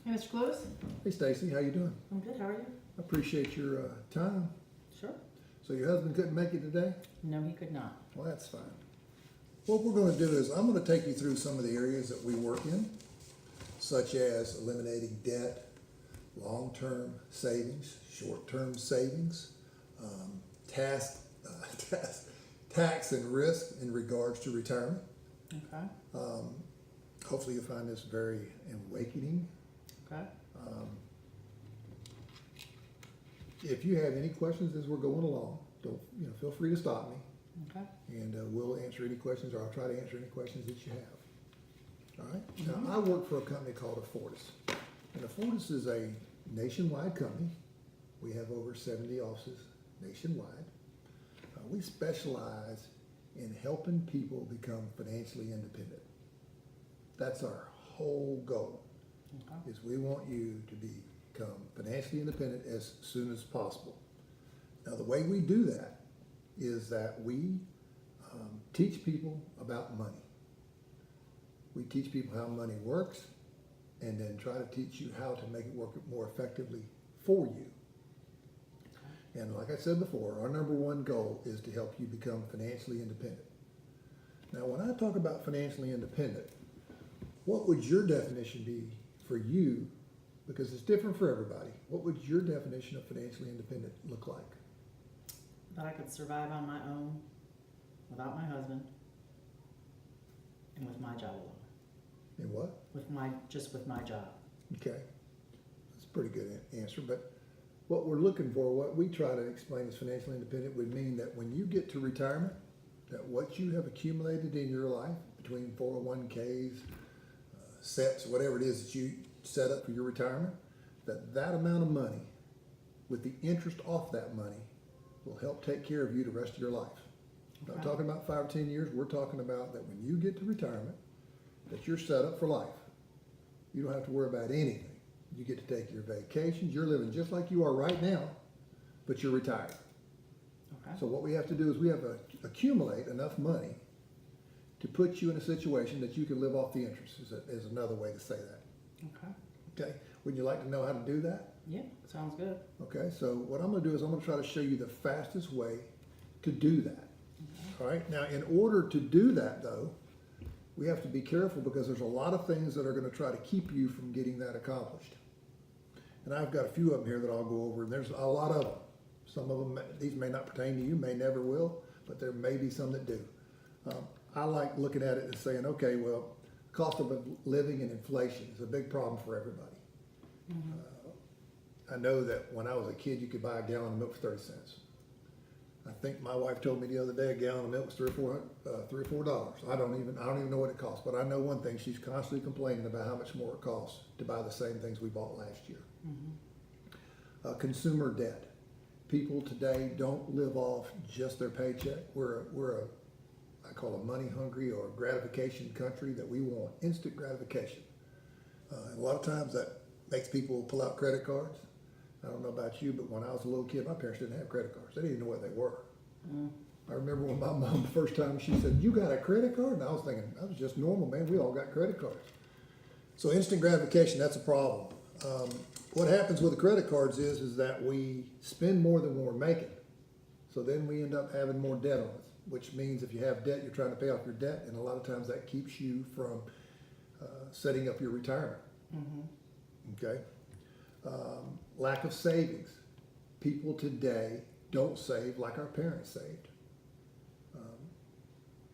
Hey, Mr. Clewis. Hey Stacy, how you doing? I'm good. How are you? I appreciate your time. Sure. So your husband couldn't make it today? No, he could not. Well, that's fine. What we're going to do is I'm going to take you through some of the areas that we work in, such as eliminating debt, long-term savings, short-term savings, tax, tax and risk in regards to retirement. Okay. Hopefully you'll find this very awakening. Okay. If you have any questions as we're going along, don't feel free to stop me, Okay. and we'll answer any questions, or I'll try to answer any questions that you have. All right. Now, I work for a company called Affordus, and Affordus is a nationwide company. We have over 70 offices nationwide. We specialize in helping people become financially independent. That's our whole goal. Okay. Is we want you to become financially independent as soon as possible. Now, the way we do that is that we teach people about money. We teach people how money works, and then try to teach you how to make it work more effectively for you. And like I said before, our number one goal is to help you become financially independent. Now, when I talk about financially independent, what would your definition be for you? Because it's different for everybody. What would your definition of financially independent look like? That I could survive on my own, without my husband, and with my job alone. And what? With my job. Okay, that's a pretty good answer. But what we're looking for, what we try to explain as financially independent, would mean that when you get to retirement, that what you have accumulated in your life between 401ks, sets, whatever it is that you set up for your retirement, that amount of money, with the interest off that money, will help take care of you the rest of your life. Okay. Not talking about 5 or 10 years. We're talking about that when you get to retirement, that you're set up for life. You don't have to worry about anything. You get to take your vacations. You're living just like you are right now, but you're retired. Okay. So what we have to do is we have to accumulate enough money to put you in a situation that you can live off the interest, is another way to say that. Okay. Okay? Would you like to know how to do that? Yeah, sounds good. Okay, so what I'm going to do is I'm going to try to show you the fastest way to do that. All right, now in order to do that though, we have to be careful because there's a lot of things that are going to try to keep you from getting that accomplished. And I've got a few of them here that I'll go over, and there's a lot of them. Some of them, these may not pertain to you, may never will, but there may be some that do. I like looking at it and saying, okay, well, cost of living and inflation is a big problem for everybody. I know that when I was a kid, you could buy a gallon of milk for 30 cents. I think my wife told me the other day a gallon of milk was $3 or $4. I don't even know what it costs, but I know one thing: she's constantly complaining about how much more it costs to buy the same things we bought last year. Consumer debt. People today don't live off just their paycheck. I call a money hungry or gratification country, that we want instant gratification. And a lot of times that makes people pull out credit cards. I don't know about you, but when I was a little kid, my parents didn't have credit cards. They didn't even know what they were. I remember when my mom, the first time, she said, "You got a credit card?" And I was thinking, that was just normal, man. We all got credit cards. So instant gratification, that's a problem. What happens with the credit cards is that we spend more than we're making. So then we end up having more debt on us, which means if you have debt, you're trying to pay off your debt, and a lot of times that keeps you from setting up your retirement. Okay? Lack of savings. People today don't save like our parents saved.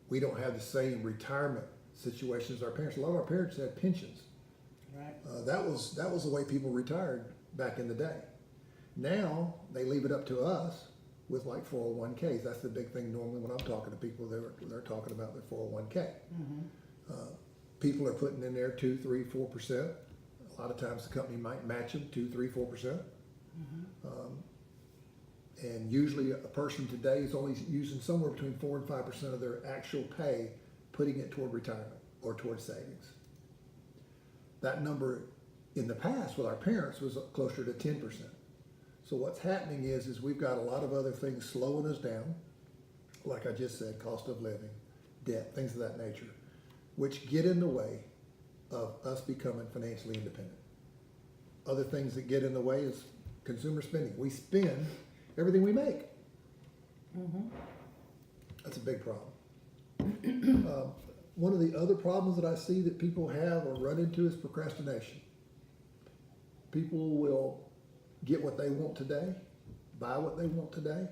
We don't have the same retirement situation as our parents. A lot of our parents had pensions. Right. That was the way people retired back in the day. Now they leave it up to us with like 401ks. That's the big thing normally when I'm talking to people. They're talking about their 401k. People are putting in there 2, 3, 4%. A lot of times the company might match them 2, 3, 4%. And usually a person today is only using somewhere between 4 and 5% of their actual pay, putting it toward retirement or toward savings. That number in the past with our parents was closer to 10%. So what's happening is we've got a lot of other things slowing us down, like I just said, cost of living, debt, things of that nature, which get in the way of us becoming financially independent. Other things that get in the way is consumer spending. We spend everything we make. That's a big problem. One of the other problems that I see that people have or run into is procrastination. People will get what they want today, buy what they want today,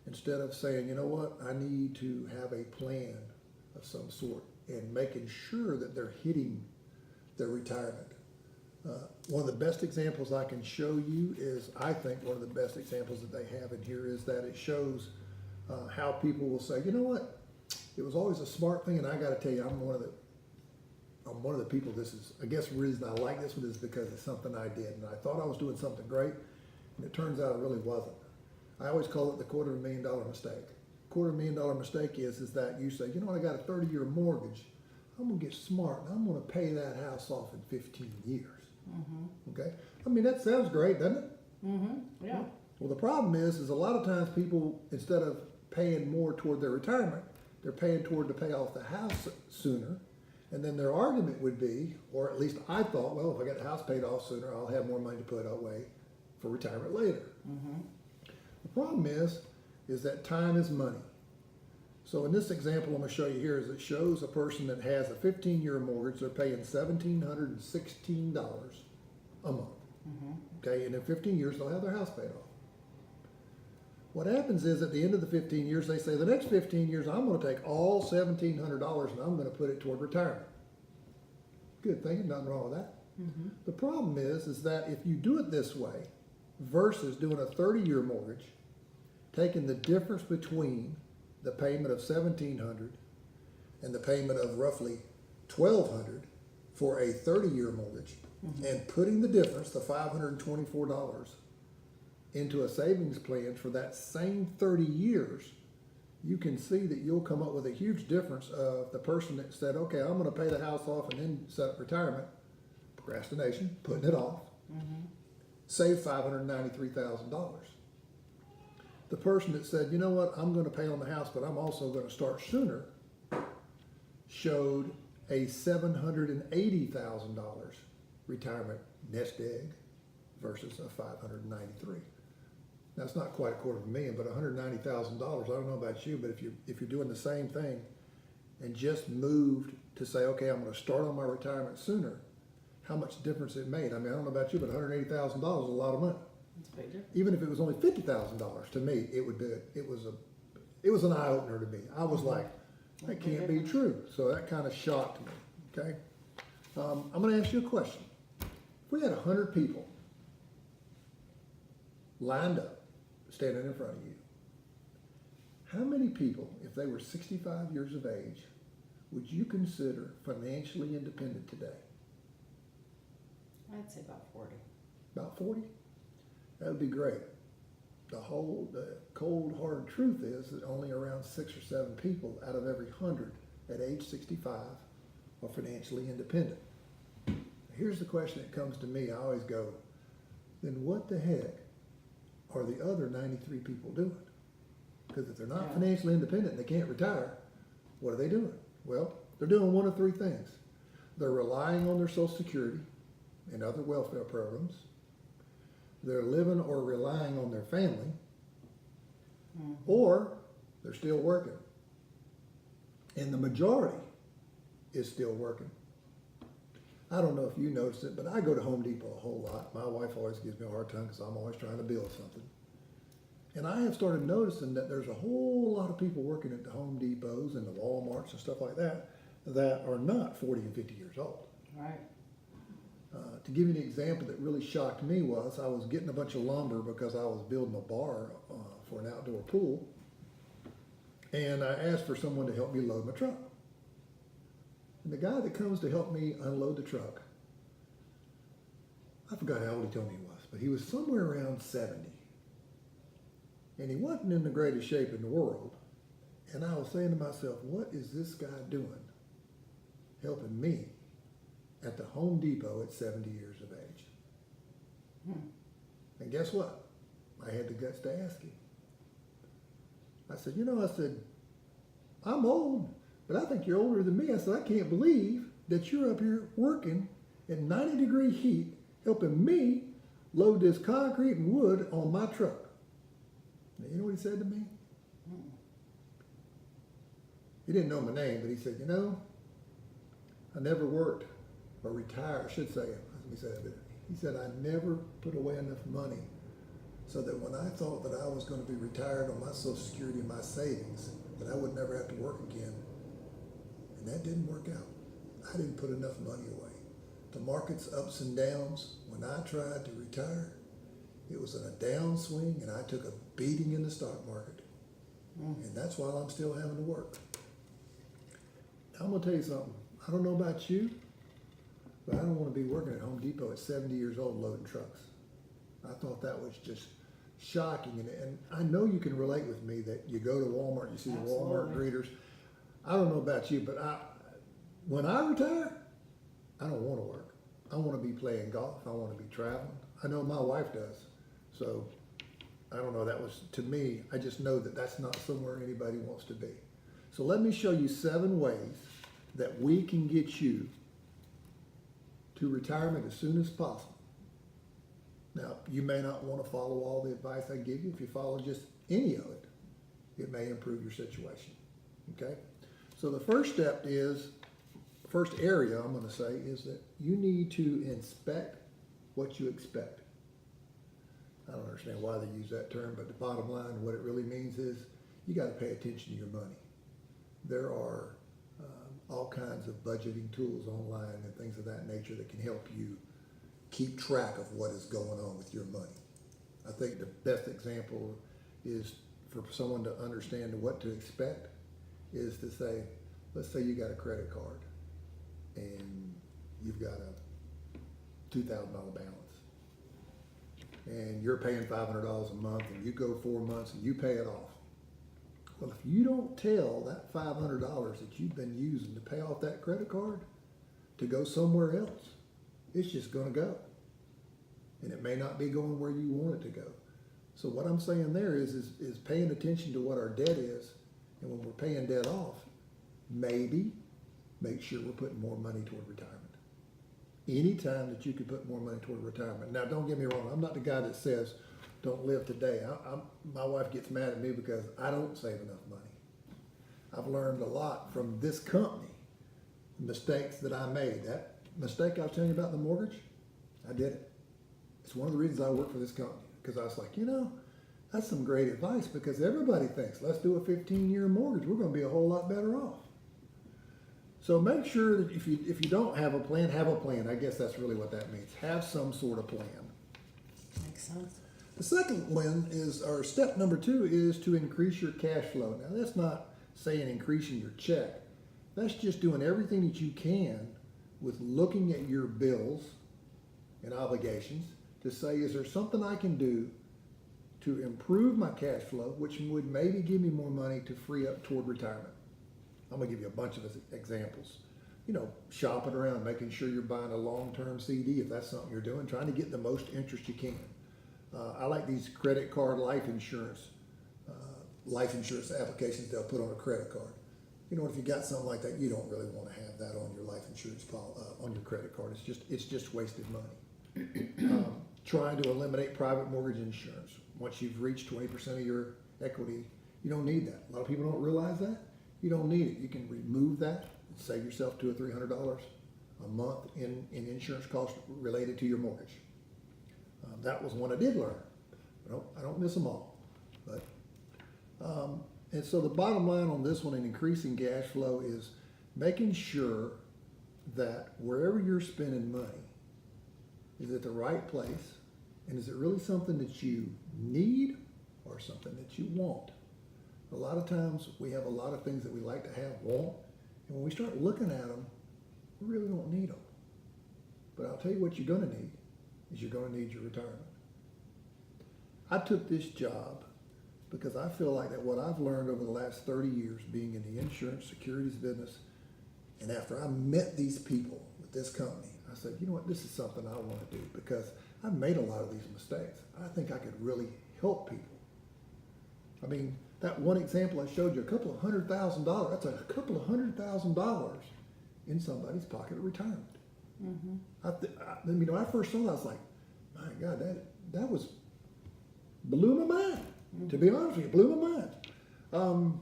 instead of saying, you know what, I need to have a plan of some sort and making sure that they're hitting their retirement. One of the best examples I can show you is, I think one of the best examples that they have in here is that it shows how people will say, you know what, it was always a smart thing, and I got to tell you, I'm one of the people. This is, I guess, the reason I like this one is because it's something I did, and I thought I was doing something great, and it turns out it really wasn't. I always call it the $250,000 mistake. $250,000 mistake is that you say, you know what, I got a 30-year mortgage. I'm gonna get smart, and I'm gonna pay that house off in 15 years. Okay, I mean, that sounds great, doesn't it? Yeah. Well, the problem is a lot of times people, instead of paying more toward their retirement, they're paying toward to pay off the house sooner. And then their argument would be, or at least I thought, well, if I get the house paid off sooner, I'll have more money to put away for retirement later. The problem is that time is money. So in this example I'm going to show you here is it shows a person that has a 15-year mortgage. They're paying $1,716 a month. Okay, and in 15 years they'll have their house paid off. What happens is at the end of the 15 years, they say the next 15 years I'm going to take all $1,700 and I'm going to put it toward retirement. Good thing, nothing wrong with that. The problem is that if you do it this way versus doing a 30-year mortgage, taking the difference between the payment of $1,700 and the payment of roughly $1,200 for a 30-year mortgage, and putting the difference, the $524, into a savings plan for that same 30 years, you can see that you'll come up with a huge difference of the person that said, okay, I'm going to pay the house off and then set up retirement, procrastination, putting it off, save $593,000. The person that said, you know what, I'm going to pay on the house, but I'm also going to start sooner, showed a $780,000 retirement nest egg versus a $593,000. That's not quite $250,000, but $190,000. I don't know about you, but if you're doing the same thing and just moved to say, okay, I'm going to start on my retirement sooner, how much difference it made. I mean, I don't know about you, but $180,000 is a lot of money. That's a big difference. Even if it was only $50,000 to me, it would be. It was an eye opener to me. I was like, that can't be true. So that kind of shocked me. Okay, I'm going to ask you a question. If we had 100 people lined up, standing in front of you, how many people, if they were 65 years of age, would you consider financially independent today? I'd say about 40. About 40? That would be great. The cold, hard truth is that only around 6 or 7 people out of every 100 at age 65 are financially independent. Here's the question that comes to me. I always go, then what the heck are the other 93 people doing? Because if they're not financially independent and they can't retire, what are they doing? Well, they're doing one of 3 things. They're relying on their Social Security and other welfare programs. They're living or relying on their family, or they're still working. And the majority is still working. I don't know if you noticed it, but I go to Home Depot a whole lot. My wife always gives me a hard time because I'm always trying to build something. And I have started noticing that there's a whole lot of people working at the Home Depots and the Walmarts and stuff like that that are not 40 and 50 years old. Right. To give you an example that really shocked me was I was getting a bunch of lumber because I was building a bar for an outdoor pool. And I asked for someone to help me load my truck. And the guy that comes to help me unload the truck, I forgot how old he told me he was, but he was somewhere around 70. And he wasn't in the greatest shape in the world. And I was saying to myself, what is this guy doing helping me at the Home Depot at 70 years of age? And guess what? I had the guts to ask him. I said, I'm old, but I think you're older than me. I said, I can't believe that you're up here working in 90-degree heat, helping me load this concrete and wood on my truck. Now, you know what he said to me? He didn't know my name, but he said, you know, I never worked or retired, I should say, let me say that. He said, I never put away enough money so that when I thought that I was going to be retired on my Social Security and my savings, that I would never have to work again. And that didn't work out. I didn't put enough money away. The market's ups and downs, when I tried to retire, it was in a downswing and I took a beating in the stock market. And that's why I'm still having to work. Now, I'm going to tell you something. I don't know about you, but I don't want to be working at Home Depot at 70 years old loading trucks. I thought that was just shocking. And I know you can relate with me that you go to Walmart, you see the Walmart greeters. I don't know about you, but when I retire, I don't want to work. I want to be playing golf. I want to be traveling. I know my wife does. So I don't know, that was, to me, I just know that that's not somewhere anybody wants to be. So let me show you 7 ways that we can get you to retirement as soon as possible. Now, you may not want to follow all the advice I give you. If you follow just any of it, it may improve your situation, okay? So the first step is, first area I'm going to say is that you need to inspect what you expect. I don't understand why they use that term, but the bottom line, what it really means is you got to pay attention to your money. There are all kinds of budgeting tools online and things of that nature that can help you keep track of what is going on with your money. I think the best example is for someone to understand what to expect is to say, let's say you got a credit card and you've got a $2,000 balance and you're paying $500 a month and you go 4 months and you pay it off. Well, if you don't tell that $500 that you've been using to pay off that credit card to go somewhere else, it's just going to go. And it may not be going where you want it to go. So what I'm saying there is paying attention to what our debt is, and when we're paying debt off, maybe make sure we're putting more money toward retirement. Anytime that you can put more money toward retirement. Now, don't get me wrong. I'm not the guy that says, don't live today. My wife gets mad at me because I don't save enough money. I've learned a lot from this company, the mistakes that I made. That mistake I was telling you about the mortgage, I did it. It's one of the reasons I work for this company, because I was like, you know, that's some great advice, because everybody thinks, let's do a 15-year mortgage. We're going to be a whole lot better off. So make sure that if you don't have a plan, have a plan. I guess that's really what that means. Have some sort of plan. Makes sense. The second one is, or step number 2 is to increase your cash flow. Now that's not saying increasing your check. That's just doing everything that you can with looking at your bills and obligations to say, is there something I can do to improve my cash flow, which would maybe give me more money to free up toward retirement? I'm going to give you a bunch of examples. You know, shopping around, making sure you're buying a long-term CD if that's something you're doing, trying to get the most interest you can. I like these credit card life insurance applications they'll put on a credit card. You know, if you got something like that, you don't really want to have that on your life insurance on your credit card. It's just wasted money. Trying to eliminate private mortgage insurance. Once you've reached 20% of your equity, you don't need that. A lot of people don't realize that. You don't need it. You can remove that and save yourself $200 or $300 a month in insurance costs related to your mortgage. That was one I did learn. I don't miss them all. But and so the bottom line on this one in increasing cash flow is making sure that wherever you're spending money is at the right place, and is it really something that you need or something that you want? A lot of times we have a lot of things that we like to have, want, and when we start looking at them, we really don't need them. But I'll tell you what you're going to need is you're going to need your retirement. I took this job because I feel like that what I've learned over the last 30 years being in the insurance securities business, and after I met these people with this company, I said, you know what, this is something I want to do because I've made a lot of these mistakes. I think I could really help people. I mean, that one example I showed you, $200,000, that's $200,000 in somebody's pocket of retirement. Mm-hmm. I first saw that, I was like, My God, that was blew my mind. To be honest with you, blew my mind.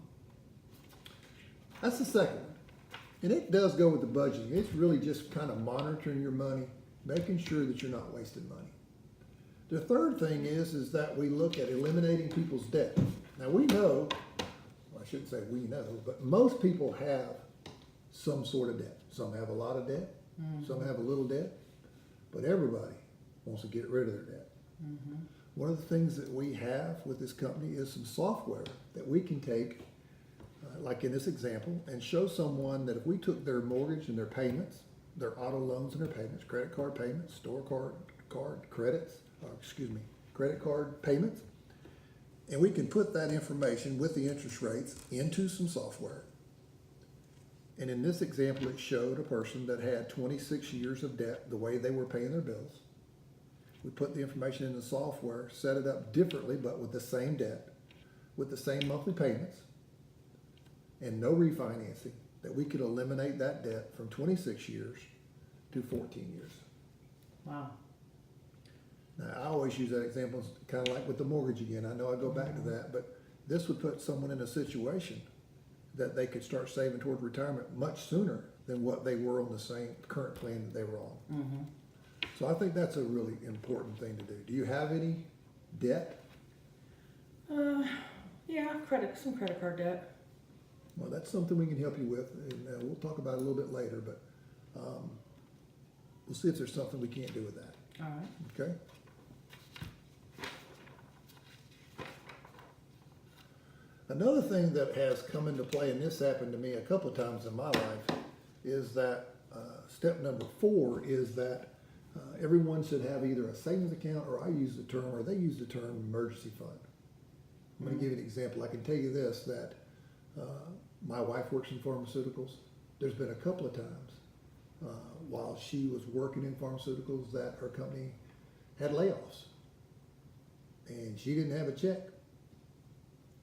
That's the second one. And it does go with the budgeting. It's really just kind of monitoring your money, making sure that you're not wasting money. The third thing is that we look at eliminating people's debt. Now we know, well, I shouldn't say we know, but most people have some sort of debt. Some have a lot of debt, some have a little debt, but everybody wants to get rid of their debt. One of the things that we have with this company is some software that we can take, like in this example, and show someone that if we took their mortgage and their payments, their auto loans and their payments, credit card payments, store card credits, credit card payments, and we can put that information with the interest rates into some software. And in this example, it showed a person that had 26 years of debt, the way they were paying their bills. We put the information in the software, set it up differently, but with the same debt, with the same monthly payments, and no refinancing, that we could eliminate that debt from 26 years to 14 years. Wow. Now, I always use that example, kind of like with the mortgage again. I know I go back to that, but this would put someone in a situation that they could start saving toward retirement much sooner than what they were on the same current plan that they were on. So I think that's a really important thing to do. Do you have any debt? Yeah, some credit card debt. Well, that's something we can help you with, and we'll talk about it a little bit later, but we'll see if there's something we can't do with that. All right. Okay? Another thing that has come into play, and this happened to me a couple of times in my life, is that step number 4 is that everyone should have either a savings account, or I use the term, or they use the term emergency fund. I'm going to give you an example. I can tell you this, that my wife works in pharmaceuticals. There's been a couple of times while she was working in pharmaceuticals that her company had layoffs, and she didn't have a check.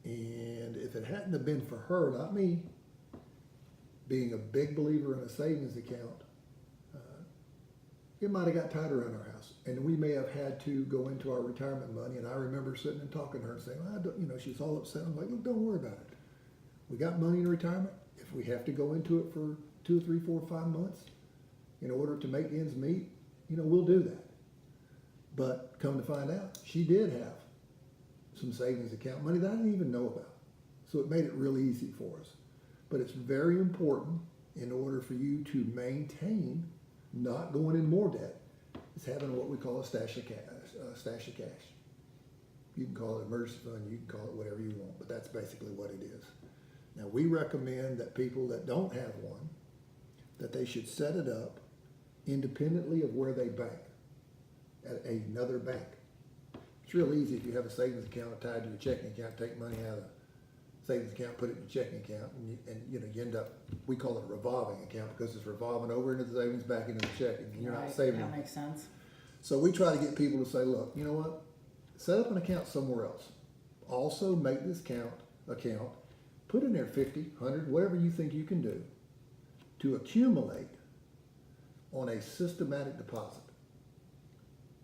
And if it hadn't have been for her, not me, being a big believer in a savings account, it might have got tight around our house, and we may have had to go into our retirement money. And I remember sitting and talking to her and saying, well, I don't, she's all upset. I'm like, look, don't worry about it. We got money in retirement. If we have to go into it for 2, 3, 4, 5 months in order to make ends meet, we'll do that. But come to find out, she did have some savings account money that I didn't even know about. So it made it really easy for us. But it's very important in order for you to maintain not going in more debt, is having what we call a stash of cash. You can call it emergency fund, you can call it whatever you want, but that's basically what it is. Now, we recommend that people that don't have one, that they should set it up independently of where they bank, at another bank. It's real easy if you have a savings account tied to your checking account, take money out of the savings account, put it in your checking account, and you end up, we call it a revolving account because it's revolving over into the savings, back into the checking, and you're not saving. That makes sense. So we try to get people to say, look, you know what? Set up an account somewhere else. Also make this account, put in there 50, 100, whatever you think you can do to accumulate on a systematic deposit.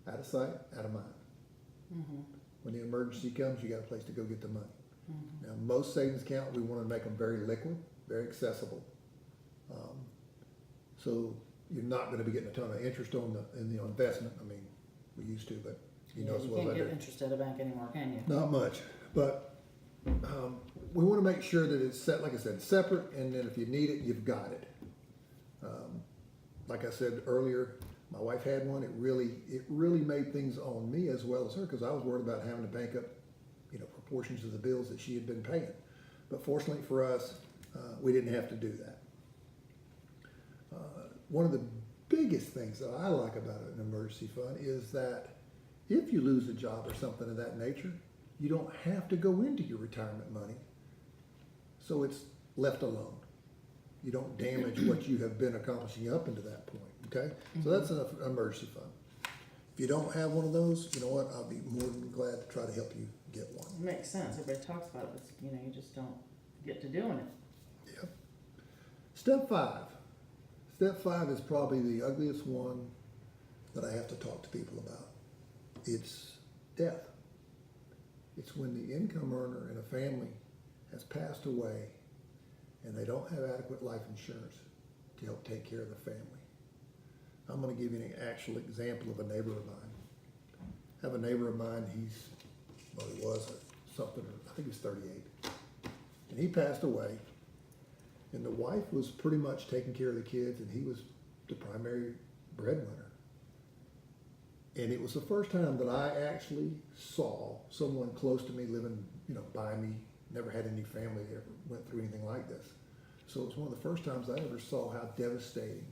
Out of sight, out of mind. When the emergency comes, you got a place to go get the money. Now, most savings accounts, we want to make them very liquid, very accessible. So you're not going to be getting a ton of interest on the investment. I mean, we used to, but you know as well as I do. You can't get interest at a bank anymore, can you? Not much, but we want to make sure that it's set, like I said, separate, and then if you need it, you've got it. Like I said earlier, my wife had one. It really made things on me as well as her, because I was worried about having to bank up, proportions of the bills that she had been paying. But fortunately for us, we didn't have to do that. One of the biggest things that I like about an emergency fund is that if you lose a job or something of that nature, you don't have to go into your retirement money. So it's left alone. You don't damage what you have been accomplishing up into that point, okay? So that's an emergency fund. If you don't have one of those, you know what, I'll be more than glad to try to help you get one. It makes sense. Everybody talks about it, but you just don't get to doing it. Yep. Step 5. Step 5 is probably the ugliest one that I have to talk to people about. it's death. It's when the income earner in a family has passed away and they don't have adequate life insurance to help take care of the family. I'm going to give you an actual example of a neighbor of mine. I have a neighbor of mine, he was something, I think he's 38. And he passed away, and the wife was pretty much taking care of the kids, and he was the primary breadwinner. And it was the first time that I actually saw someone close to me living, by me, never had any family that ever went through anything like this. So it was one of the first times I ever saw how devastating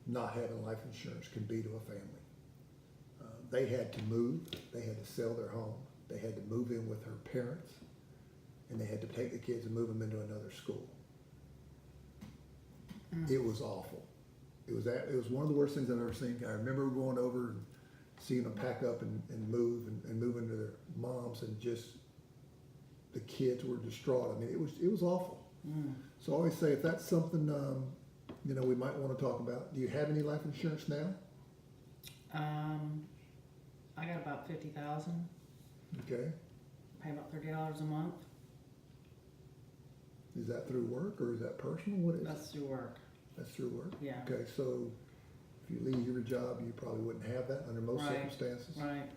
not having life insurance can be to a family. They had to move, they had to sell their home, they had to move in with her parents, and they had to take the kids and move them into another school. It was awful. It was one of the worst things I've ever seen. I remember going over and seeing them pack up and move and move into their moms, and just the kids were distraught. I mean, it was awful. So I always say, if that's something we might want to talk about. Do you have any life insurance now? I got about 50,000. Okay. Pay about $30 a month. Is that through work or is that personal? What is? That's through work. That's through work? Yeah. Okay, so if you leave your job, you probably wouldn't have that under most circumstances. Right.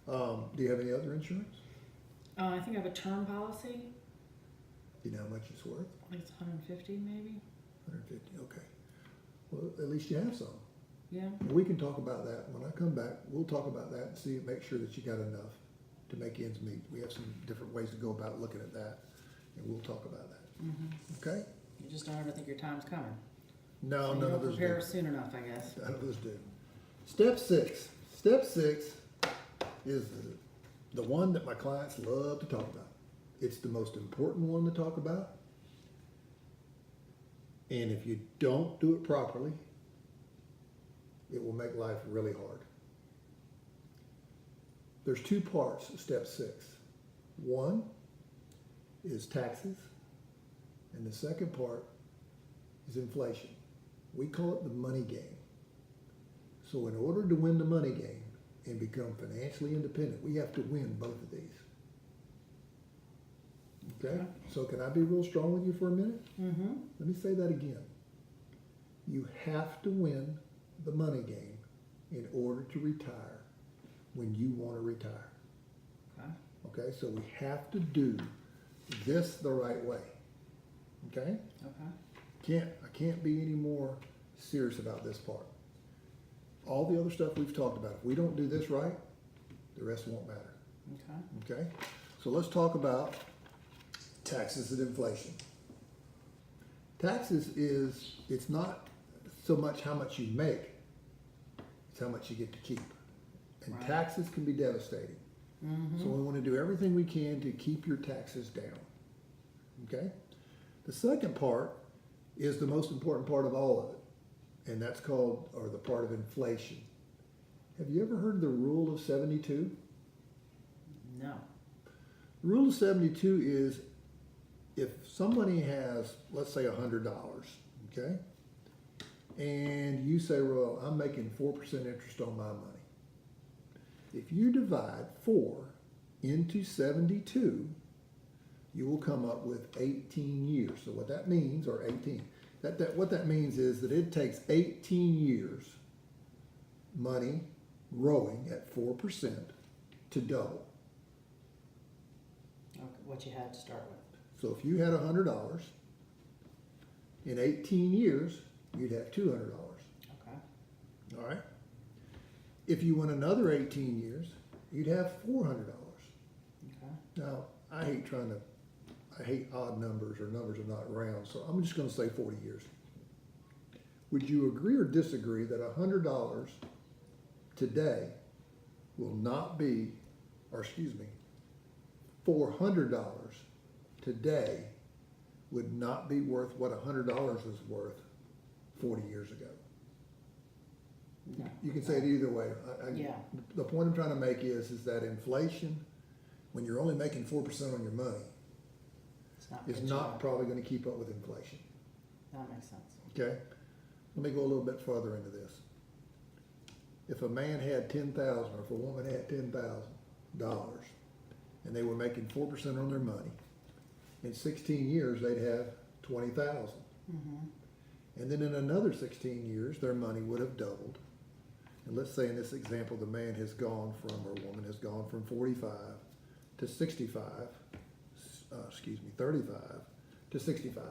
Do you have any other insurance? I think I have a term policy. Do you know how much it's worth? I think it's 150 maybe. 150, okay. Well, at least you have some. Yeah. We can talk about that. When I come back, we'll talk about that and see, make sure that you got enough to make ends meet. We have some different ways to go about looking at that, and we'll talk about that. Okay? You just don't ever think your time's coming. No, So you none don't of us prepare do. soon enough, I guess. None of us do. Step 6. Step 6 is the one that my clients love to talk about. It's the most important one to talk about. And if you don't do it properly, it will make life really hard. There's 2 parts to step 6. One is taxes, and the second part is inflation. We call it the money game. So in order to win the money game and become financially independent, we have to win both of these. Okay? So can I be real strong with you for a minute? Let me say that again. You have to win the money game in order to retire when you want to retire. Okay? So we have to do this the right way. Okay? I can't be any more serious about this part. All the other stuff we've talked about, if we don't do this right, the rest won't matter. Okay? So let's talk about taxes and inflation. Taxes it's not so much how much you make, it's how much you get to keep. And taxes can be devastating. So we want to do everything we can to keep your taxes down. Okay? The second part is the most important part of all of it, and that's called, or the part of inflation. Have you ever heard of the rule of 72? No. The rule of 72 is if somebody has, let's say $100, okay, and you say, well, I'm making 4% interest on my money. If you divide 4 into 72, you will come up with 18 years. So what that means, or 18, what that means is that it takes 18 years, money growing at 4%, to double. Okay, what you had to start with. So if you had $100, in 18 years, you'd have $200. Okay. All right? If you went another 18 years, you'd have $400. Okay. Now, I hate odd numbers, or numbers are not round, so I'm just going to say 40 years. Would you agree or disagree that $100 today will not be, or excuse me, $400 today would not be worth what $100 was worth 40 years ago? No. You can say it either way. Yeah. The point I'm trying to make is that inflation, when you're only making 4% on your money, is not probably going to keep up with inflation. That makes sense. Okay? Let me go a little bit further into this. if a man had $10,000 or if a woman had $10,000 and they were making 4% on their money, in 16 years they'd have 20,000. And then in another 16 years their money would have doubled. And let's say in this example the man has gone from, or woman has gone from 45 to 65, 35 to 65.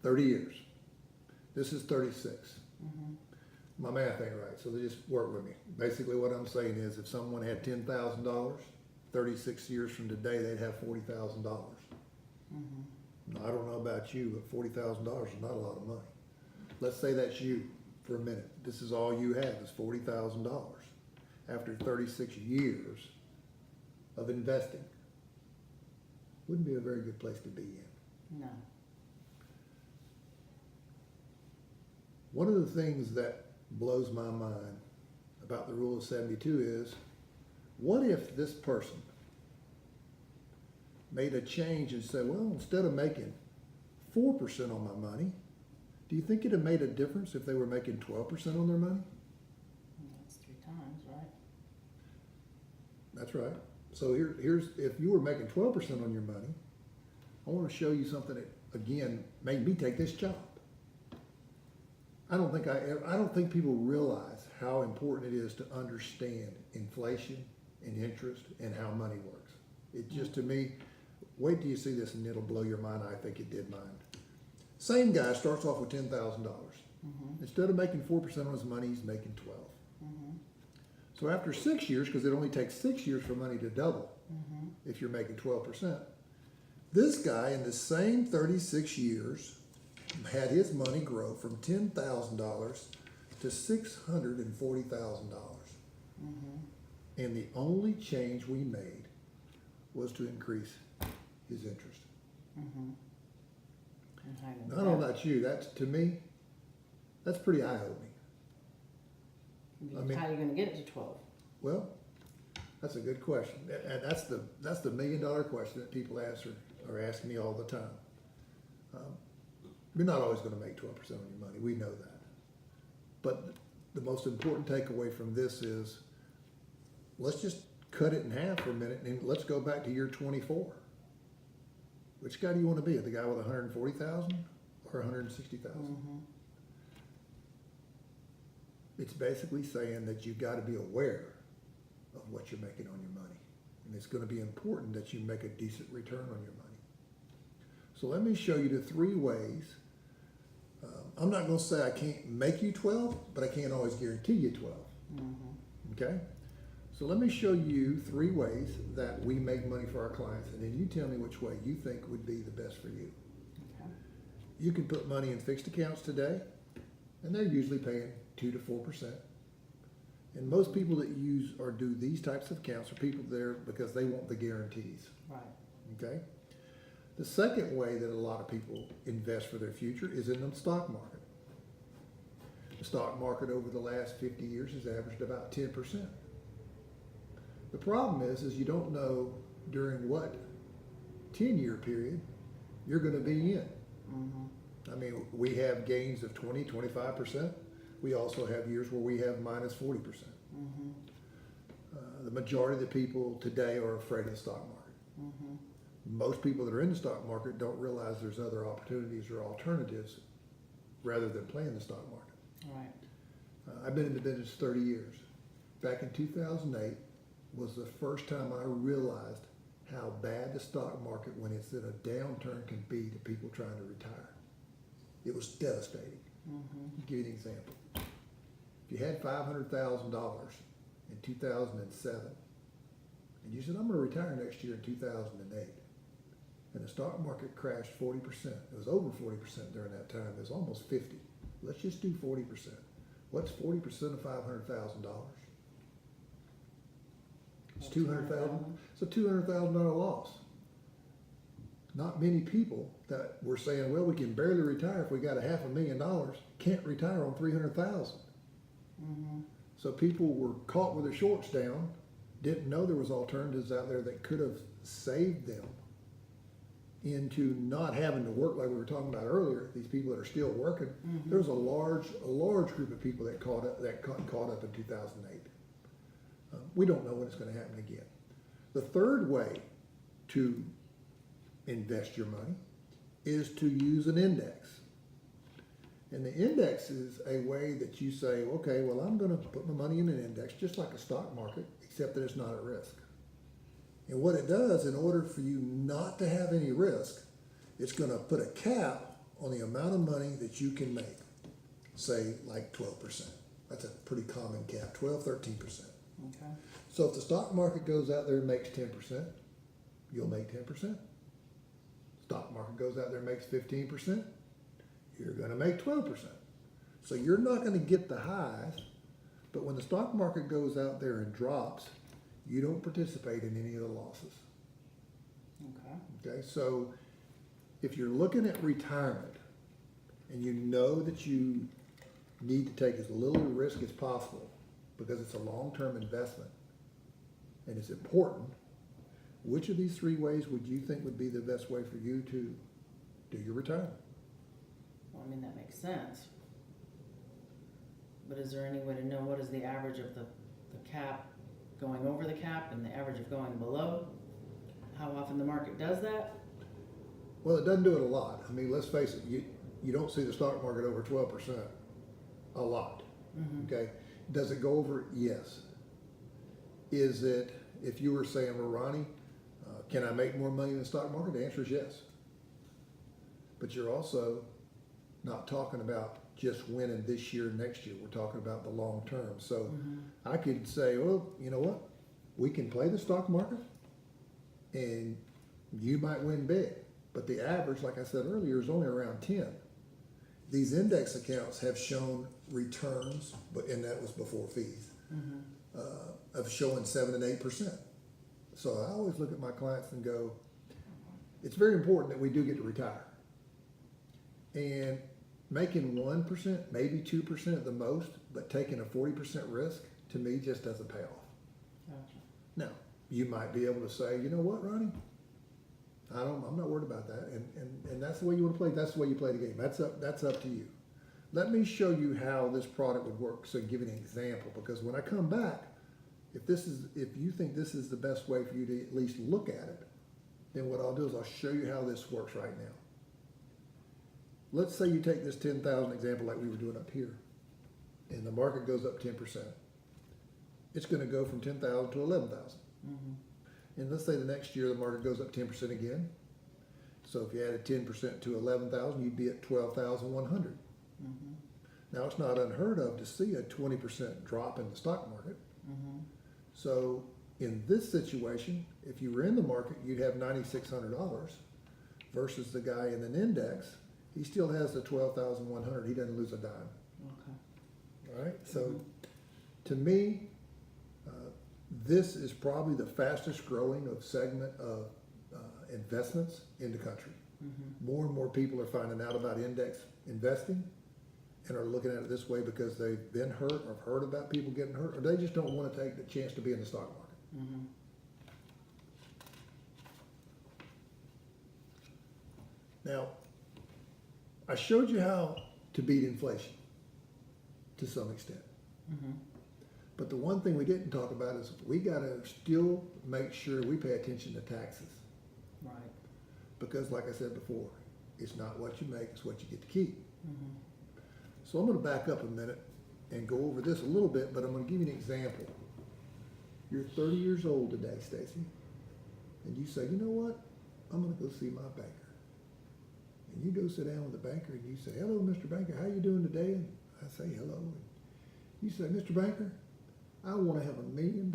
30 years. This is 36. My math ain't right, so just work with me. Basically what I'm saying is if someone had $10,000, 36 years from today, they'd have $40,000. Now, I don't know about you, but $40,000 is not a lot of money. Let's say that's you for a minute. This is all you have is $40,000 after 36 years of investing. Wouldn't be a very good place to be in. No. One of the things that blows my mind about the rule of 72 is, what if this person made a change and said, well, instead of making 4% on my money, do you think it'd have made a difference if they were making 12% on their money? That's 3 times, right? That's right. So here's if you were making 12% on your money, I want to show you something that, again, made me take this job. I don't think people realize how important it is to understand inflation and interest and how money works. It just, to me, wait till you see this and it'll blow your mind. I think it did mine. Same guy starts off with $10,000. Instead of making 4% on his money, he's making 12. So after 6 years, because it only takes 6 years for money to double if you're making 12%, this guy in the same 36 years had his money grow from $10,000 to $640,000. And the only change we made was to increase his interest. Now, I don't know about you, that's, to me, that's pretty eye-opening. I mean, how are you going to get it to 12? Well, that's a good question. And that's the $1 million question that people are asking me all the time. You're not always going to make 12% on your money. We know that. But the most important takeaway from this is, let's just cut it in half for a minute and let's go back to year 24. Which guy do you want to be? The guy with 140,000 or 160,000? It's basically saying that you've got to be aware of what you're making on your money. And it's going to be important that you make a decent return on your money. So let me show you the 3 ways. I'm not going to say I can't make you 12, but I can't always guarantee you 12. Okay? So let me show you 3 ways that we make money for our clients, and then you tell me which way you think would be the best for you. Okay. You can put money in fixed accounts today, and they're usually paying 2 to 4%. And most people that use or do these types of accounts are people there because they want the guarantees. Right. Okay? The second way that a lot of people invest for their future is in the stock market. The stock market over the last 50 years has averaged about 10%. The problem is you don't know during what 10-year period you're going to be in. I mean, we have gains of 20, 25%. We also have years where we have minus 40%. The majority of the people today are afraid of the stock market. Most people that are in the stock market don't realize there's other opportunities or alternatives rather than playing the stock market. Right. I've been in the business 30 years. Back in 2008 was the first time I realized how bad the stock market, when it's in a downturn, can be to people trying to retire. It was devastating. I'll give you an example. If you had $500,000 in 2007, and you said, I'm going to retire next year in 2008, and the stock market crashed 40%. It was over 40% during that time. It was almost 50. Let's just do 40%. What's 40% of $500,000? It's $200,000. It's a $200,000 loss. Not many people that were saying, well, we can barely retire if we got $500,000, can't retire on $300,000. So people were caught with their shorts down, didn't know there was alternatives out there that could have saved them into not having to work like we were talking about earlier, these people that are still working, Mm-hmm. there was a large group of people that caught up in 2008. We don't know when it's going to happen again. The third way to invest your money is to use an index. And the index is a way that you say, okay, well, I'm going to put my money in an index just like a stock market, except that it's not at risk. And what it does, in order for you not to have any risk, it's going to put a cap on the amount of money that you can make, say like 12%. That's a pretty common cap, 12, 13%. Okay. So if the stock market goes out there and makes 10%, you'll make 10%. Stock market goes out there and makes 15%, you're going to make 12%. So you're not going to get the highs, but when the stock market goes out there and drops, you don't participate in any of the losses. Okay. Okay, so if you're looking at retirement and you know that you need to take as little risk as possible because it's a long-term investment and it's important, which of these three ways would you think would be the best way for you to do your retirement? Well, I mean, that makes sense. But is there any way to know what is the average of the cap going over the cap and the average of going below? How often the market does that? Well, it doesn't do it a lot. I mean, let's face it, you don't see the stock market over 12% a lot. Mm-hmm. Okay? Does it go over? Yes. Is it, if you were saying, well, Ronnie, can I make more money in the stock market? The answer is yes. But you're also not talking about just winning this year, next year. We're talking about the long term. So I could say, well, you know what? We can play the stock market and you might win big. But the average, like I said earlier, is only around 10. These index accounts have shown returns, and that was before fees, of showing 7 and 8%. So I always look at my clients and go, it's very important that we do get to retire. And making 1%, maybe 2% at the most, but taking a 40% risk, to me, just doesn't pay off. Gotcha. Now, you might be able to say, you know what, Ronnie? I'm not worried about that. And that's the way you want to play. That's the way you play the game. That's up to you. Let me show you how this product would work. So give you an example, because when I come back, if you think this is the best way for you to at least look at it, then what I'll do is I'll show you how this works right now. Let's say you take this 10,000 example like we were doing up here, and the market goes up 10%. It's going to go from 10,000 to 11,000. And let's say the next year the market goes up 10% again. So if you added 10% to 11,000, you'd be at 12,100. Now it's not unheard of to see a 20% drop in the stock market. So in this situation, if you were in the market, you'd have $9,600 versus the guy in an index. He still has the 12,100. He doesn't lose a dime. Okay. All right. So to me, this is probably the fastest growing segment of investments in the country. More and more people are finding out about index investing and are looking at it this way because they've been hurt or have heard about people getting hurt, or they just don't want to take the chance to be in the stock market. Now, I showed you how to beat inflation to some extent. But the one thing we didn't talk about is we got to still make sure we pay attention to taxes. Right. Because like I said before, it's not what you make, it's what you get to keep. So I'm going to back up a minute and go over this a little bit, but I'm going to give you an example. You're 30 years old today, Stacy, and you say, you know what? I'm going to go see my banker. And you go sit down with the banker and you say, hello, Mr. Banker, how you doing today? And I say, hello. And you say, Mr. Banker, I want to have $1 million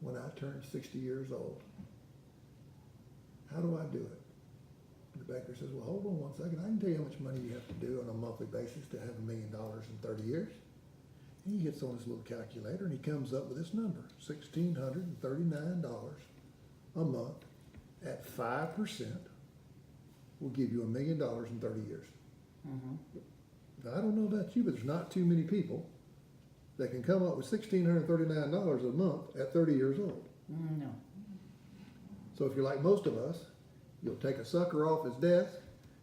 when I turn 60 years old. How do I do it? The banker says, well, hold on one second. I can tell you how much money you have to do on a monthly basis to have $1 million in 30 years. And he gets on his little calculator and he comes up with this number, $1,639 a month at 5% will give you $1 million in 30 years. Now, I don't know about you, but there's not too many people that can come up with $1,639 a month at 30 years old. No. So if you're like most of us, you'll take a sucker off his desk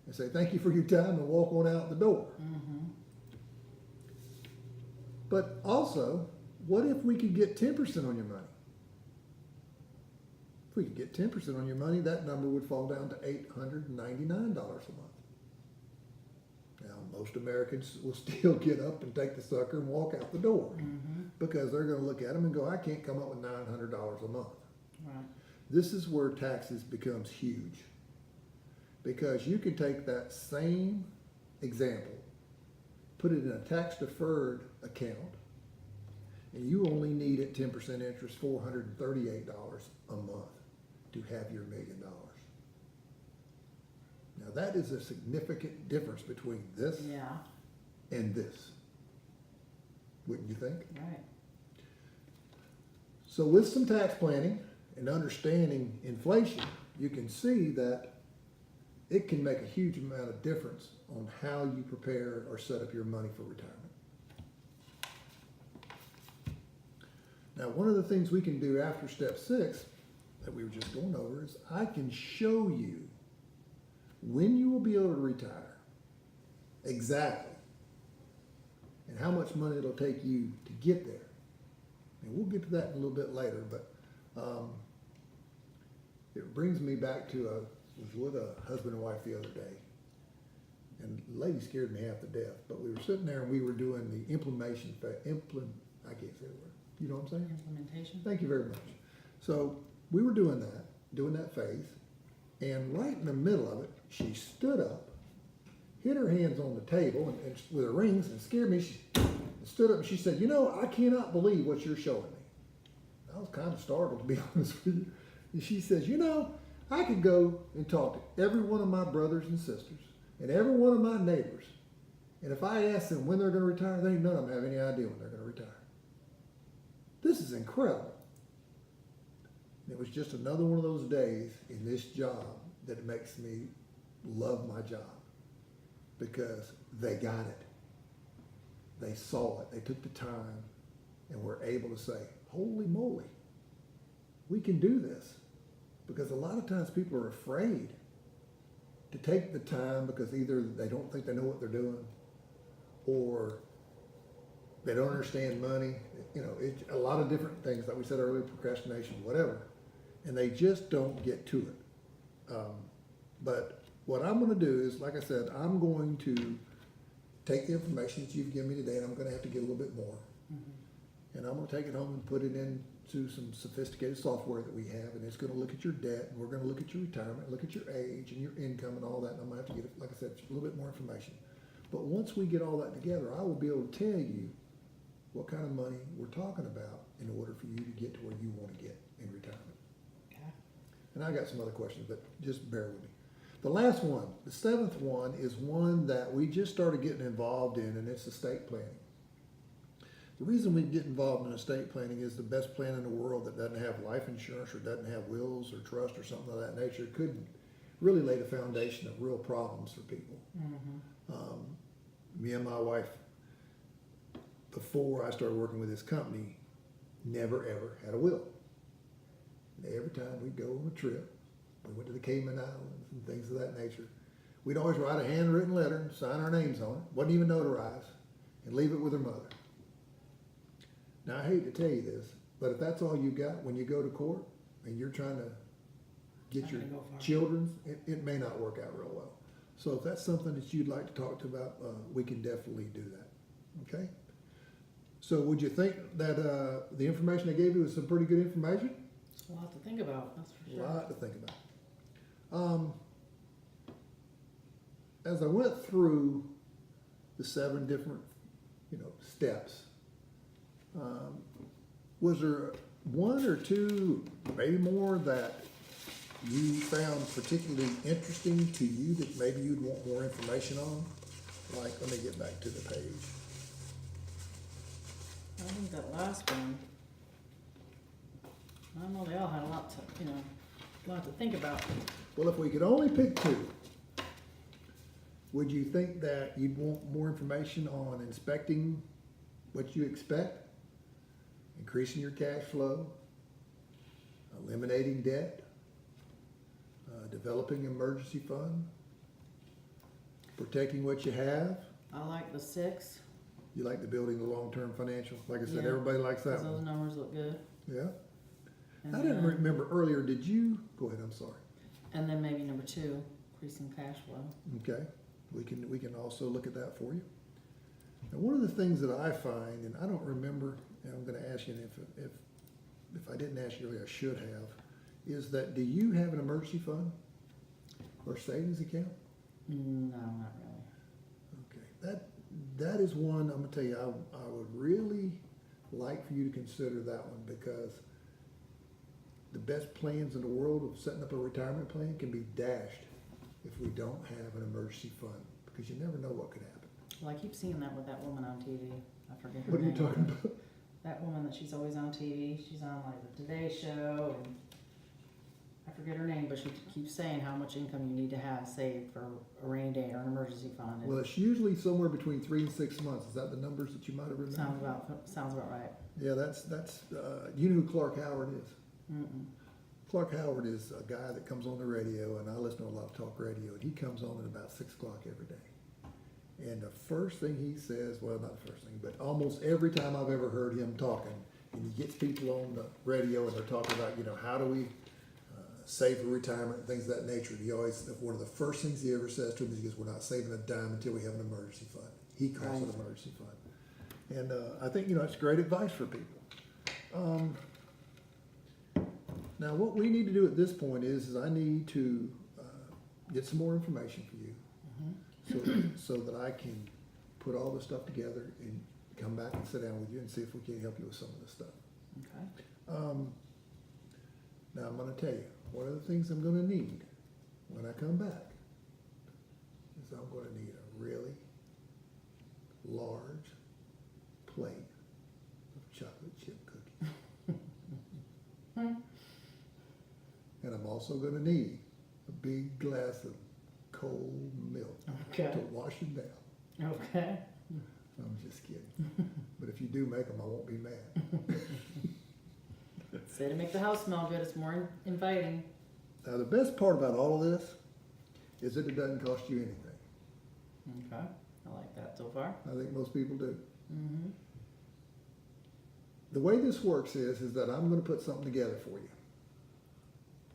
and say, thank you for your time, and walk on out the door. Mm-hmm. But also, what if we could get 10% on your money? If we could get 10% on your money, that number would fall down to $899 a month. Now, most Americans will still get up and take the sucker and walk out the door Mm-hmm. because they're going to look at them and go, I can't come up with $900 a month. Right. This is where taxes becomes huge, because you can take that same example, put it in a tax-deferred account, and you only need at 10% interest $438 a month to have your $1 million. Now that is a significant difference between this Yeah. and this, wouldn't you think? Right. So with some tax planning and understanding inflation, you can see that it can make a huge amount of difference on how you prepare or set up your money for retirement. Now, one of the things we can do after step 6 that we were just going over is I can show you when you will be able to retire exactly and how much money it'll take you to get there. And we'll get to that in a little bit later, but it brings me back to I was with a husband and wife the other day, and the lady scared me half to death, but we were sitting there and we were doing the implementation, I can't say the word. You know what I'm saying? Implementation. Thank you very much. So we were doing that phase, and right in the middle of it, she stood up, hit her hands on the table and with her rings, and scared me. She stood up and she said, you know, I cannot believe what you're showing me. I was kind of startled, to be honest with you. And she says, you know, I could go and talk to every one of my brothers and sisters and every one of my neighbors, and if I ask them when they're going to retire, they none of them have any idea when they're going to retire. This is incredible. And it was just another one of those days in this job that it makes me love my job, because they got it. They saw it. They took the time and were able to say, holy moly, we can do this. Because a lot of times people are afraid to take the time because either they don't think they know what they're doing, or they don't understand money. You know, it's a lot of different things, like we said earlier, procrastination, whatever, and they just don't get to it. But what I'm going to do is, like I said, I'm going to take the information that you've given me today, and I'm going to have to get a little bit more. Mm-hmm. And I'm going to take it home and put it into some sophisticated software that we have, and it's going to look at your debt, and we're going to look at your retirement, look at your age and your income and all that, and I'm going to have to get, like I said, a little bit more information. But once we get all that together, I will be able to tell you what kind of money we're talking about in order for you to get to where you want to get in retirement. Okay. And I got some other questions, but just bear with me. The last one, the 7th one, is one that we just started getting involved in, and it's estate planning. The reason we get involved in estate planning is the best plan in the world that doesn't have life insurance or doesn't have wills or trust or something of that nature could really lay the foundation of real problems for people. Mm-hmm. Me and my wife, before I started working with this company, never ever had a will. And every time we'd go on a trip, we went to the Cayman Islands and things of that nature, we'd always write a handwritten letter and sign our names on it, wasn't even notarized, and leave it with her mother. Now, I hate to tell you this, but if that's all you got when you go to court and you're trying to get your children's, it may not work out real well. So if that's something that you'd like to talk to about, we can definitely do that. Okay? So would you think that the information I gave you was some pretty good information? A lot to think about, that's for sure. A lot to think about. As I went through the 7 different, steps, was there one or two, maybe more, that you found particularly interesting to you that maybe you'd want more information on? Like, let me get back to the page. I think that last one, I don't know, they all had a lot to think about. Well, if we could only pick 2, would you think that you'd want more information on inspecting what you expect, increasing your cash flow, eliminating debt, developing emergency fund, protecting what you have. I like the 6. You like the building the long-term financial. Like I said, Yeah, everybody likes that 'cause those one. numbers look good. Yeah. And I didn't then- remember earlier, did you, go ahead, I'm sorry. And then maybe number 2, increasing cash flow. Okay, we can also look at that for you. Now, one of the things that I find, and I don't remember, and I'm gonna ask you, and if I didn't ask you earlier, I should have, is that do you have an emergency fund or savings account? No, not really. Okay, that is one, I'm gonna tell you, I would really like for you to consider that one, because the best plans in the world of setting up a retirement plan can be dashed if we don't have an emergency fund, because you never know what could happen. Well, I keep seeing that with that woman on TV. I forget her What are you name. talking about? That woman that she's always on TV. She's on like the Today Show, and I forget her name, but she keeps saying how much income you need to have saved for a rainy day or an emergency fund. Well, it's usually somewhere between 3 and 6 months. Is that the numbers that you might have remembered? Sounds about right. Yeah, that's, you know who Clark Howard is? Mm-mm. Clark Howard is a guy that comes on the radio, and I listen to a lot of talk radio, and he comes on at about 6 o'clock every day. And the first thing he says, well, not the first thing, but almost every time I've ever heard him talking, and he gets people on the radio and they're talking about, how do we save for retirement and things of that nature. And he always, one of the first things he ever says to him is, he goes, we're not saving a dime until we have an emergency fund. He calls it an emergency fund. And I think, it's great advice for people. Now, what we need to do at this point is I need to get some more information for you, so that I can put all this stuff together and come back and sit down with you and see if we can help you with some of this stuff. Okay. Now, I'm going to tell you, one of the things I'm going to need when I come back is I'm going to need a really large plate of chocolate chip cookies. And I'm also going to need a big glass of cold milk Okay. to wash them down. Okay. I'm just kidding. But if you do make them, I won't be mad. Say to make the house smell good, it's more inviting. Now, the best part about all of this is that it doesn't cost you anything. Okay. I like that so far. I think most people do. Mm-hmm. The way this works is that I'm going to put something together for you.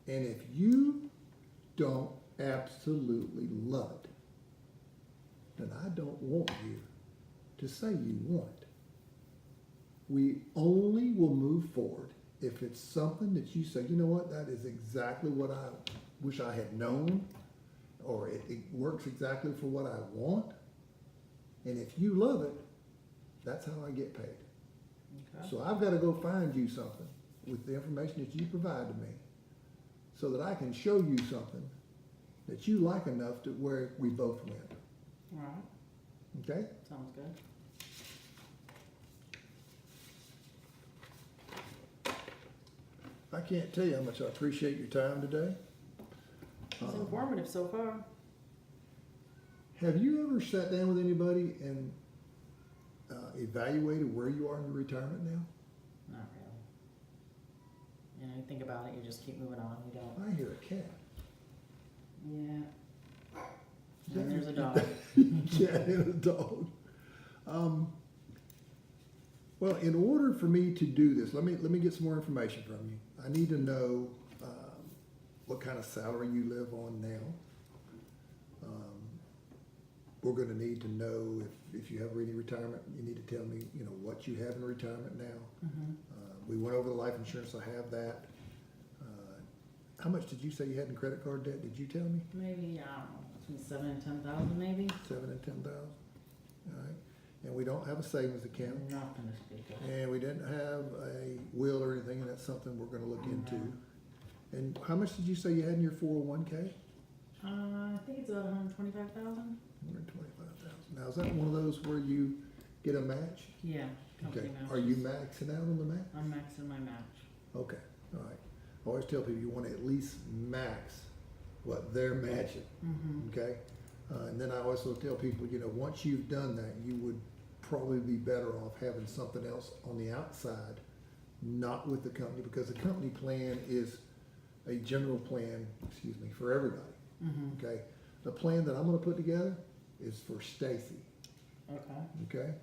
And if you don't absolutely love it, then I don't want you to say you want it. We only will move forward if it's something that you say, you know what, that is exactly what I wish I had known, or it works exactly for what I want. And if you love it, that's how I get paid. Okay. So I've got to go find you something with the information that you provide to me, so that I can show you something that you like enough to where we both win. All right. Okay? Sounds good. I can't tell you how much I appreciate your time today. It's informative so far. Have you ever sat down with anybody and evaluated where you are in your retirement now? Not really. You think about it, you just keep moving on. You don't. I hear a cat. Yeah. And there's a dog. Cat and a dog. Well, in order for me to do this, let me get some more information from you. I need to know what kind of salary you live on now. We're going to need to know if you have any retirement. You need to tell me, what you have in retirement now. Mm-hmm. We went over the life insurance. I have that. How much did you say you had in credit card debt? Did you tell me? Maybe, I don't know, between 7,000 and 10,000 maybe? 7,000 and 10,000. All right. And we don't have a savings account. Nothing to speak of. And we didn't have a will or anything, and that's something we're gonna look into. And how much did you say you had in your 401k? I think it's about 125,000. 125,000. Now, is that one of those where you get a match? Yeah. Okay. Company matches. Are you maxing out on the match? I'm maxing my match. Okay, all right. I always tell people you want to at least max what they're matching, Mm-hmm. okay? And then I also tell people, once you've done that, you would probably be better off having something else on the outside, not with the company, because the company plan is a general plan, excuse me, for everybody, Mm-hmm. okay? The plan that I'm gonna put together is for Stacy, Okay. okay?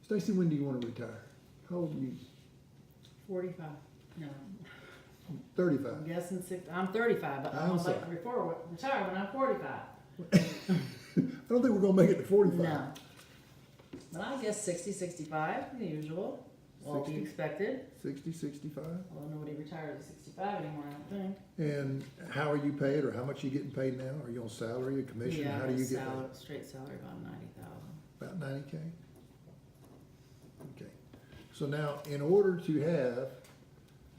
Stacy, when do you wanna retire? How old are you? 45. No. 35. I'm guessing I'm 35, but I'm I'm like sorry. before retire when I'm 45. I don't think we're gonna make it to 45. No. But I guess 60, 65, the usual. Will be 60? expected. 60, 65? Well, nobody retires at 65 anymore, I don't think. And how are you paid, or how much are you getting paid now? Are you on salary or commission? Yeah, How do you get salary, paid? straight salary about 90,000. About 90K? Okay. So now, in order to have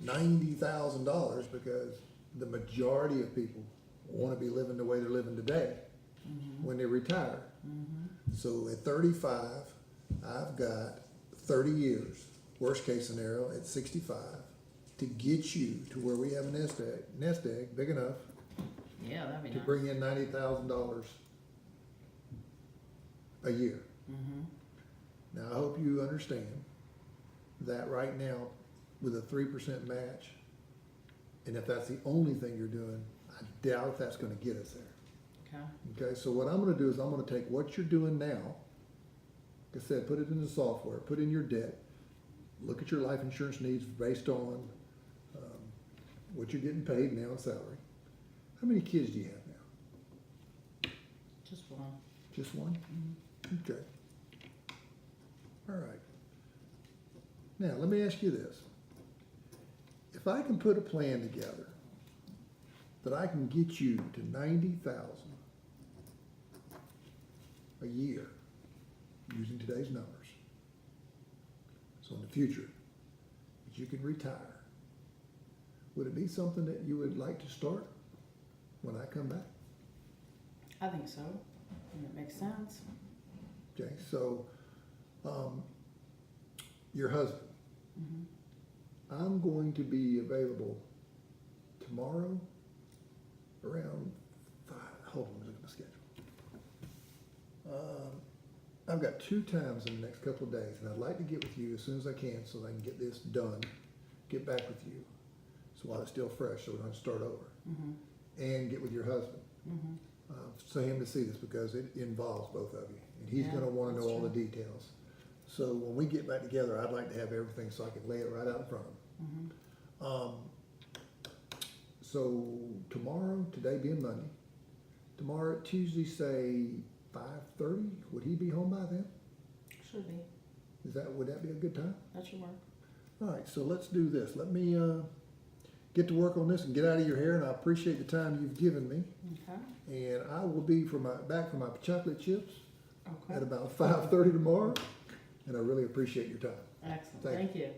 $90,000, because the majority of people wanna be living the way they're living today when they retire. So at 35, I've got 30 years, worst case scenario, at 65, to get you to where we have a nest egg big enough Yeah, that'd be to nice. bring in $90,000 a year. Mm-hmm. Now, I hope you understand that right now, with a 3% match, and if that's the only thing you're doing, I doubt that's gonna get us there. Okay. Okay, so what I'm gonna do is I'm gonna take what you're doing now, like I said, put it in the software, put in your debt, look at your life insurance needs based on what you're getting paid now in salary. How many kids do you have now? Just one. Just one? Okay. All right. Now, let me ask you this. If I can put a plan together that I can get you to 90,000 a year using today's numbers, so in the future, that you can retire, would it be something that you would like to start when I come back? I think so. And it makes sense. Okay, so, your husband, I'm going to be available tomorrow around 5, hold on, let me look at my schedule. I've got 2 times in the next couple of days, and I'd like to get with you as soon as I can so that I can get this done, get back with you, so while it's still fresh, so we don't have to start over, and get with your husband. For him to see this, because it involves both of you, and he's Yeah, gonna wanna know that's all the true. details. So when we get back together, I'd like to have everything so I can lay it right out in front of him. So tomorrow, today being Monday, tomorrow, Tuesday, say 5:30, would he be home by then? Should be. Would that be a good time? That should work. All right, so let's do this. Let me, get to work on this and get out of your hair, and I appreciate the time you've given me. Okay. And I will be back for my chocolate chips at Okay. about 5:30 tomorrow, and I really appreciate your time. Excellent. Thank Thank you.